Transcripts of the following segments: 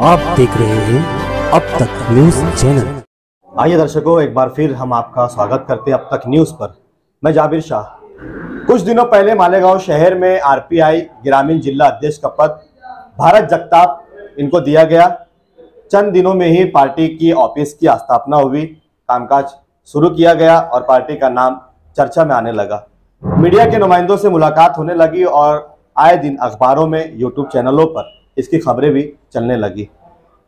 आप देख रहे हैं अब तक न्यूज चैनल। आइए दर्शकों, एक बार फिर हम आपका स्वागत करते हैं अब तक न्यूज पर। मैं जाबिर शाह। कुछ दिनों पहले मालेगांव शहर में आरपीआई ग्रामीण जिला अध्यक्ष का पद भारत जगताप इनको दिया गया। चंद दिनों में ही पार्टी की ऑफिस की स्थापना हुई, कामकाज शुरू किया गया और पार्टी का नाम चर्चा में आने लगा। मीडिया के नुमाइंदों से मुलाकात होने लगी और आए दिन अखबारों में, यूट्यूब चैनलों पर इसकी खबरें भी चलने लगी।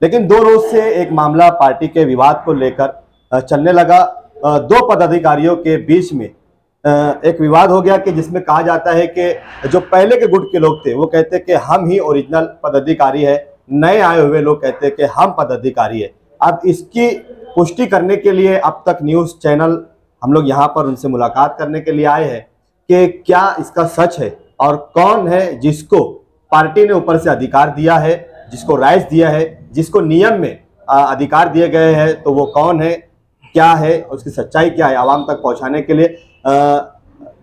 लेकिन 2 रोज से एक मामला पार्टी के विवाद को लेकर चलने लगा। 2 पदाधिकारियों के बीच में एक विवाद हो गया कि जिसमें कहा जाता है कि जो पहले के गुट के लोग थे वो कहते कि हम ही ओरिजिनल पदाधिकारी है, नए आए हुए लोग कहते कि हम पदाधिकारी है। अब इसकी पुष्टि करने के लिए अब तक न्यूज़ चैनल हम लोग यहाँ पर उनसे मुलाकात करने के लिए आए हैं कि क्या इसका सच है और कौन है जिसको पार्टी ने ऊपर से अधिकार दिया है, जिसको राइट्स दिया है, जिसको नियम में अधिकार दिए गए हैं, तो वो कौन है, क्या है, उसकी सच्चाई क्या है, आवाम तक पहुंचाने के लिए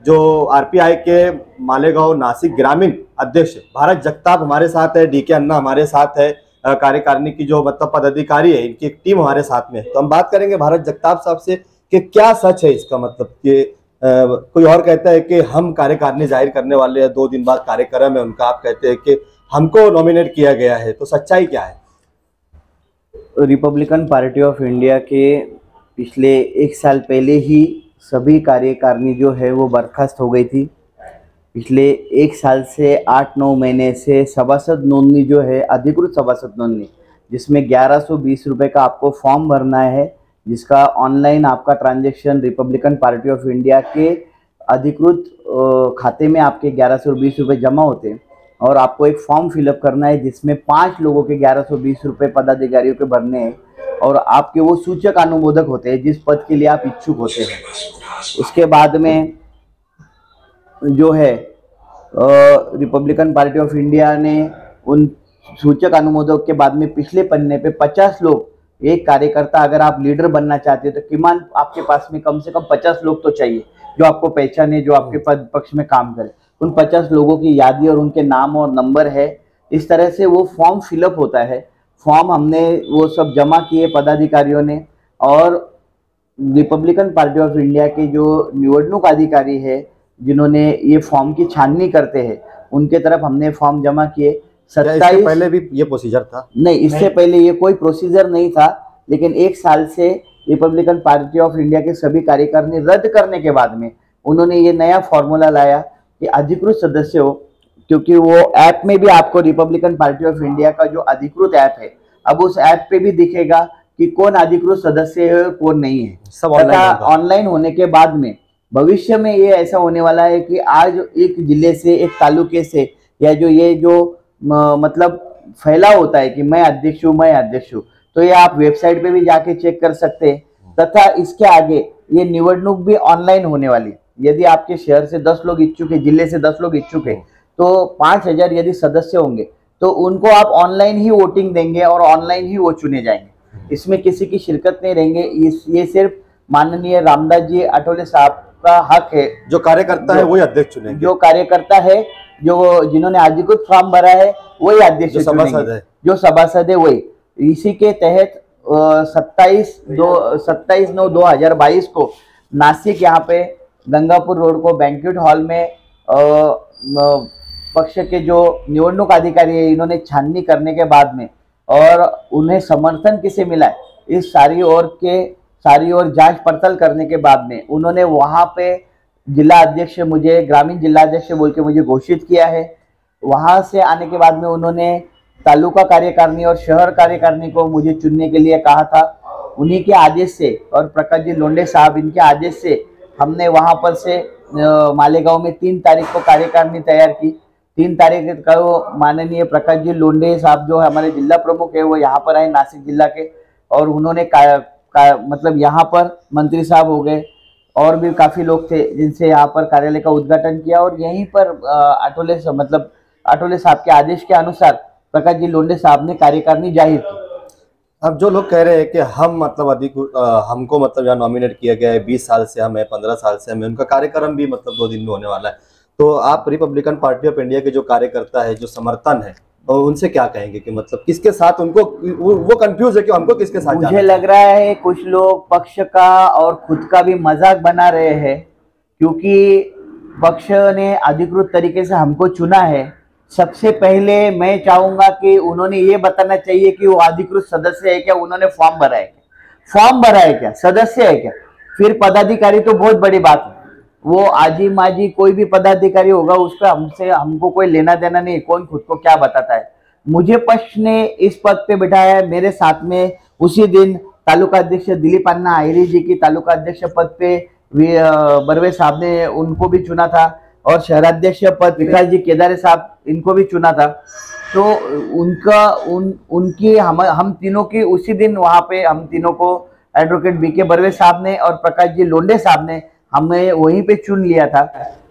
जो आरपीआई के मालेगांव नासिक ग्रामीण अध्यक्ष भारत जगताप हमारे साथ है, डीके अन्ना हमारे साथ है, कार्यकारिणी की जो मतलब पदाधिकारी है इनकी एक टीम हमारे साथ में। तो हम बात करेंगे भारत जगताप साहब से कि क्या सच है इसका, मतलब कि कोई और कहता है कि हम कार्यकारिणी जाहिर करने वाले हैं, 2 दिन बाद कार्यक्रम है उनका, आप कहते हैं कि हमको नॉमिनेट किया गया है, तो सच्चाई क्या है? रिपब्लिकन पार्टी ऑफ इंडिया के पिछले 1 साल पहले ही सभी कार्यकारिणी जो है वो बर्खास्त हो गई थी। पिछले 1 साल से 8-9 महीने से सभासद नोंदणी जो है, अधिकृत सभासद नोंदणी, जिसमें 1120 रुपये का आपको फॉर्म भरना है, जिसका ऑनलाइन आपका transaction Republican party of India के अधिकृत खाते में आपके 1120 रुपये जमा होते हैं और आपको एक फॉर्म फिलअप करना है जिसमें 5 लोगों के 1120 रुपये पदाधिकारियों के भरने हैं और आपके वो सूचक अनुमोदक होते हैं जिस पद के लिए आप इच्छुक होते हैं। उसके बाद में जो है रिपब्लिकन पार्टी ऑफ इंडिया ने उन सूचक अनुमोदक के बाद में पिछले पन्ने पे 50 लोग, एक कार्यकर्ता अगर आप लीडर बनना चाहते हो तो किमान आपके पास में कम से कम 50 लोग तो चाहिए जो आपको पहचाने, जो आपके पद पक्ष में काम करे। उन 50 लोगों की यादी और उनके नाम और नंबर है। इस तरह से वो फॉर्म फिलअप होता है। फॉर्म हमने वो सब जमा किए पदाधिकारियों ने और रिपब्लिकन पार्टी ऑफ इंडिया के जो निवडणूक अधिकारी है जिन्होंने ये फॉर्म की छाननी करते हैं उनके तरफ हमने फॉर्म जमा किए। 27 पहले भी ये प्रोसीजर था? नहीं, इससे पहले ये कोई प्रोसीजर नहीं था, लेकिन 1 साल से रिपब्लिकन पार्टी ऑफ इंडिया के सभी कार्यकारिणी रद्द करने के बाद में उन्होंने ये नया फॉर्मूला लाया कि अधिकृत सदस्य हो, क्योंकि वो ऐप में भी आपको रिपब्लिकन पार्टी ऑफ इंडिया का जो अधिकृत ऐप है, अब उस ऐप पे भी दिखेगा कि कौन अधिकृत सदस्य है और कौन नहीं है। सब ऑनलाइन होने के बाद में भविष्य में ये ऐसा होने वाला है कि आज एक जिले से, एक तालुके से, या जो ये जो मतलब फैलाव होता है कि मैं अध्यक्ष हूँ, तो ये आप वेबसाइट पे भी जाके चेक कर सकते हैं। तथा इसके आगे ये निवडणूक भी ऑनलाइन होने वाली। यदि आपके शहर से 10 लोग इच्छुक है, जिले से 10 लोग इच्छुक है, तो 5000 यदि सदस्य होंगे तो उनको आप ऑनलाइन ही वोटिंग देंगे और ऑनलाइन ही वो चुने जाएंगे। इसमें किसी की शिरकत नहीं रहेंगे। ये सिर्फ माननीय रामदास जी अठौले साहब का हक है। जो कार्यकर्ता है वही अध्यक्ष चुनेंगे। जो कार्यकर्ता है, जो जिन्होंने अधिकृत फॉर्म भरा है वही अध्यक्ष चुनेंगे, जो सभासद है वही। इसी के तहत 27/9/2022 को नासिक यहाँ पे गंगापुर रोड को बैंक्वेट हॉल में पक्ष के जो निवडणूक अधिकारी है इन्होंने छाननी करने के बाद में और उन्हें समर्थन किसे मिला है इस सारी ओर जांच पड़ताल करने के बाद में उन्होंने वहाँ पे जिला अध्यक्ष मुझे, ग्रामीण जिला अध्यक्ष बोल के मुझे घोषित किया है। वहाँ से आने के बाद में उन्होंने तालुका कार्यकारिणी और शहर कार्यकारिणी को मुझे चुनने के लिए कहा था। उन्हीं के आदेश से और प्रकाश जी लोंडे साहब इनके आदेश से हमने वहाँ पर से मालेगांव में 3 तारीख को कार्यकारिणी तैयार की। 3 तारीख को माननीय प्रकाश जी लोंडे साहब जो हमारे जिला प्रमुख है वो यहाँ पर आए नासिक जिला के, और उन्होंने मतलब यहाँ पर मंत्री साहब हो गए और भी काफ़ी लोग थे जिनसे यहाँ पर कार्यालय का उद्घाटन किया और यहीं पर अठौले साहब के आदेश के अनुसार प्रकाश जी लोंडे साहब ने कार्यकारिणी जाहिर की। अब जो लोग कह रहे हैं कि हम मतलब हमको मतलब यहाँ नॉमिनेट किया गया है, 20 साल से हम है, 15 साल से हम है, उनका कार्यक्रम भी मतलब 2 दिन में होने वाला है, तो आप रिपब्लिकन पार्टी ऑफ इंडिया के जो कार्यकर्ता है, जो समर्थन है, और उनसे क्या कहेंगे कि मतलब किसके साथ उनको वो कंफ्यूज है कि हमको किसके साथ मुझे जाना लग रहा है कुछ लोग पक्ष का और खुद का भी मजाक बना रहे हैं, क्योंकि पक्ष ने अधिकृत तरीके से हमको चुना है। सबसे पहले मैं चाहूंगा कि उन्होंने ये बताना चाहिए कि वो अधिकृत सदस्य है क्या, उन्होंने फॉर्म भरा है क्या, फॉर्म भरा है क्या, सदस्य है क्या। फिर पदाधिकारी तो बहुत बड़ी बात है, वो आजी माजी कोई भी पदाधिकारी होगा उसका हमको कोई लेना देना नहीं, कौन खुद को क्या बताता है। मुझे पक्ष ने इस पद पे बिठाया है, मेरे साथ में उसी दिन तालुका अध्यक्ष दिलीप अन्ना आहिरी जी की तालुका अध्यक्ष पद पे बर्वे साहब ने उनको भी चुना था, और शहराध्यक्ष पद विकास जी केदारे साहब इनको भी चुना था। तो उनकी हम तीनों की उसी दिन वहां पे हम तीनों को एडवोकेट बीके बर्वे साहब ने और प्रकाश जी लोंडे साहब ने हमें वहीं पे चुन लिया था।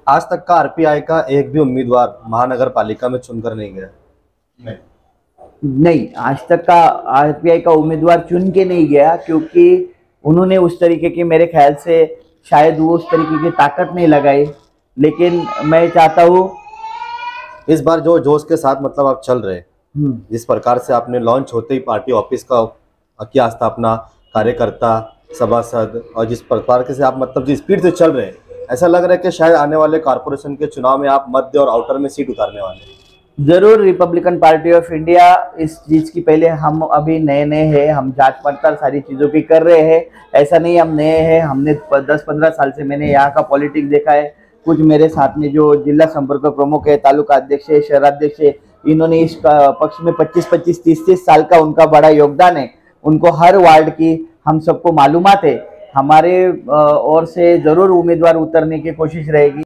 आज तक का आरपीआई का एक भी उम्मीदवार महानगर पालिका में चुनकर नहीं गया? नहीं, आज तक का आरपीआई का उम्मीदवार चुन के नहीं गया, क्योंकि उन्होंने उस तरीके की, मेरे ख्याल से शायद वो उस तरीके की ताकत नहीं लगाई। लेकिन मैं चाहता हूँ इस बार जो जोश के साथ मतलब आप चल रहे हैं, जिस प्रकार से आपने लॉन्च होते ही पार्टी ऑफिस का किया स्थापना, कार्यकर्ता, सभासद, और जिस प्रकार के से आप मतलब जिस स्पीड से चल रहे हैं, ऐसा लग रहा है कि शायद आने वाले कॉर्पोरेशन के चुनाव में आप मध्य और आउटर में सीट उतारने वाले हैं। जरूर, रिपब्लिकन पार्टी ऑफ इंडिया इस चीज की, पहले हम अभी नए नए हैं, हम जांच पड़ताल सारी चीजों की कर रहे हैं। ऐसा नहीं हम नए हैं, हमने 10-15 साल से मैंने यहाँ का पॉलिटिक्स देखा है। कुछ मेरे साथ में जो जिला संपर्क प्रमुख है, तालुका अध्यक्ष है, शहराध्यक्ष है, इन्होंने इस पक्ष में 25-25, 30-30 साल का उनका बड़ा योगदान है। उनको हर वार्ड की हम सबको मालूमात है। हमारे ओर से जरूर उम्मीदवार उतरने की कोशिश रहेगी।